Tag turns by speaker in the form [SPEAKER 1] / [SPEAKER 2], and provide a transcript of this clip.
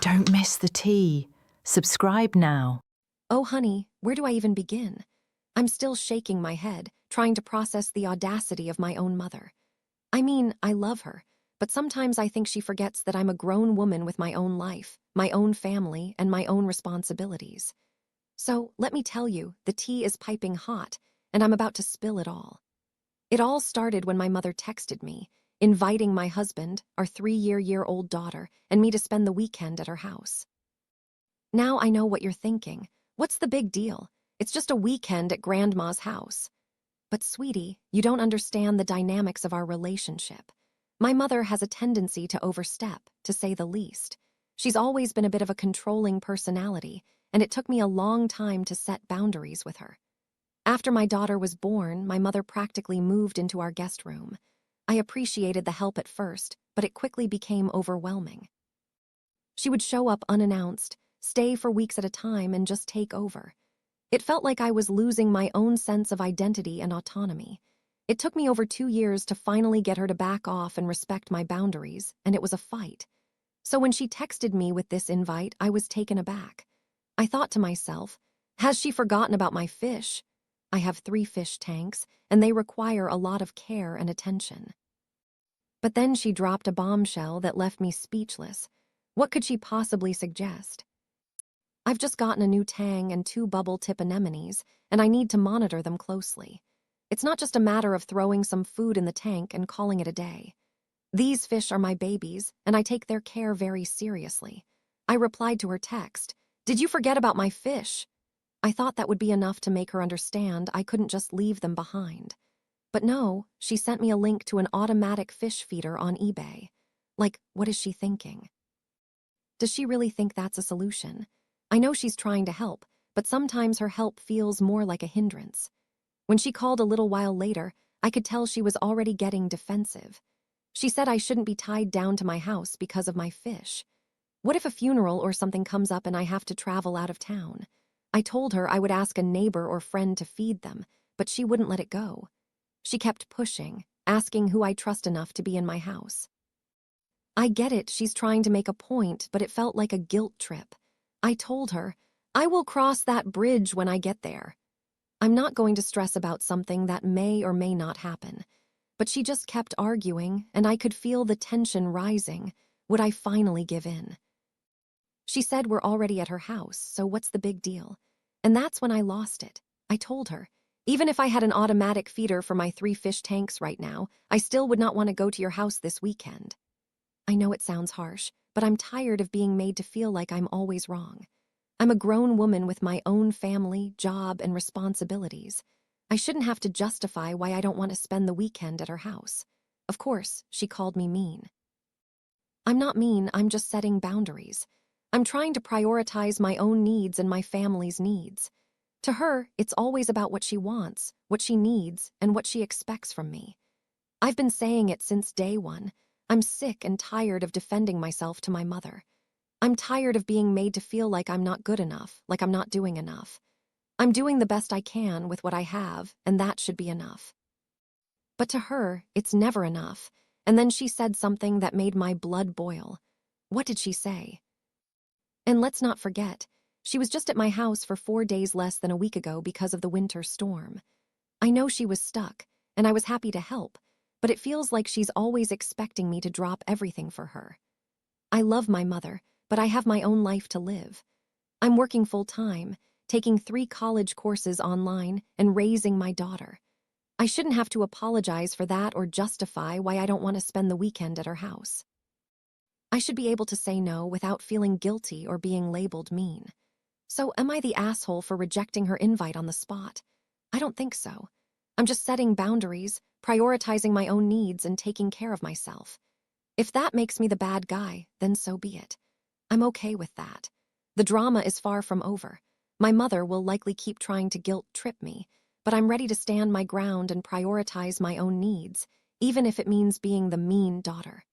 [SPEAKER 1] Don't miss the tea. Subscribe now.
[SPEAKER 2] Oh, honey, where do I even begin? I'm still shaking my head, trying to process the audacity of my own mother. I mean, I love her, but sometimes I think she forgets that I'm a grown woman with my own life, my own family, and my own responsibilities. So, let me tell you, the tea is piping hot, and I'm about to spill it all. It all started when my mother texted me, inviting my husband, our 3-year-old daughter, and me to spend the weekend at her house. Now I know what you're thinking. What's the big deal? It's just a weekend at Grandma's house. But sweetie, you don't understand the dynamics of our relationship. My mother has a tendency to overstep, to say the least. She's always been a bit of a controlling personality, and it took me a long time to set boundaries with her. After my daughter was born, my mother practically moved into our guest room. I appreciated the help at first, but it quickly became overwhelming. She would show up unannounced, stay for weeks at a time, and just take over. It felt like I was losing my own sense of identity and autonomy. It took me over 2 years to finally get her to back off and respect my boundaries, and it was a fight. So when she texted me with this invite, I was taken aback. I thought to myself, has she forgotten about my fish? I have 3 fish tanks, and they require a lot of care and attention. But then she dropped a bombshell that left me speechless. What could she possibly suggest? I've just gotten a new tang and 2 bubble tip anemones, and I need to monitor them closely. It's not just a matter of throwing some food in the tank and calling it a day. These fish are my babies, and I take their care very seriously. I replied to her text, "Did you forget about my fish?" I thought that would be enough to make her understand I couldn't just leave them behind. But no, she sent me a link to an automatic fish feeder on eBay. Like, what is she thinking? Does she really think that's a solution? I know she's trying to help, but sometimes her help feels more like a hindrance. When she called a little while later, I could tell she was already getting defensive. She said I shouldn't be tied down to my house because of my fish. What if a funeral or something comes up and I have to travel out of town? I told her I would ask a neighbor or friend to feed them, but she wouldn't let it go. She kept pushing, asking who I trust enough to be in my house. I get it, she's trying to make a point, but it felt like a guilt trip. I told her, I will cross that bridge when I get there. I'm not going to stress about something that may or may not happen. But she just kept arguing, and I could feel the tension rising. Would I finally give in? She said we're already at her house, so what's the big deal? And that's when I lost it. I told her, even if I had an automatic feeder for my 3 fish tanks right now, I still would not want to go to your house this weekend. I know it sounds harsh, but I'm tired of being made to feel like I'm always wrong. I'm a grown woman with my own family, job, and responsibilities. I shouldn't have to justify why I don't want to spend the weekend at her house. Of course, she called me mean. I'm not mean, I'm just setting boundaries. I'm trying to prioritize my own needs and my family's needs. To her, it's always about what she wants, what she needs, and what she expects from me. I've been saying it since day one. I'm sick and tired of defending myself to my mother. I'm tired of being made to feel like I'm not good enough, like I'm not doing enough. I'm doing the best I can with what I have, and that should be enough. But to her, it's never enough, and then she said something that made my blood boil. What did she say? And let's not forget, she was just at my house for 4 days less than a week ago because of the winter storm. I know she was stuck, and I was happy to help, but it feels like she's always expecting me to drop everything for her. I love my mother, but I have my own life to live. I'm working full-time, taking 3 college courses online, and raising my daughter. I shouldn't have to apologize for that or justify why I don't want to spend the weekend at her house. I should be able to say no without feeling guilty or being labeled mean. So am I the asshole for rejecting her invite on the spot? I don't think so. I'm just setting boundaries, prioritizing my own needs, and taking care of myself. If that makes me the bad guy, then so be it. I'm okay with that. The drama is far from over. My mother will likely keep trying to guilt-trip me, but I'm ready to stand my ground and prioritize my own needs, even if it means being the mean daughter.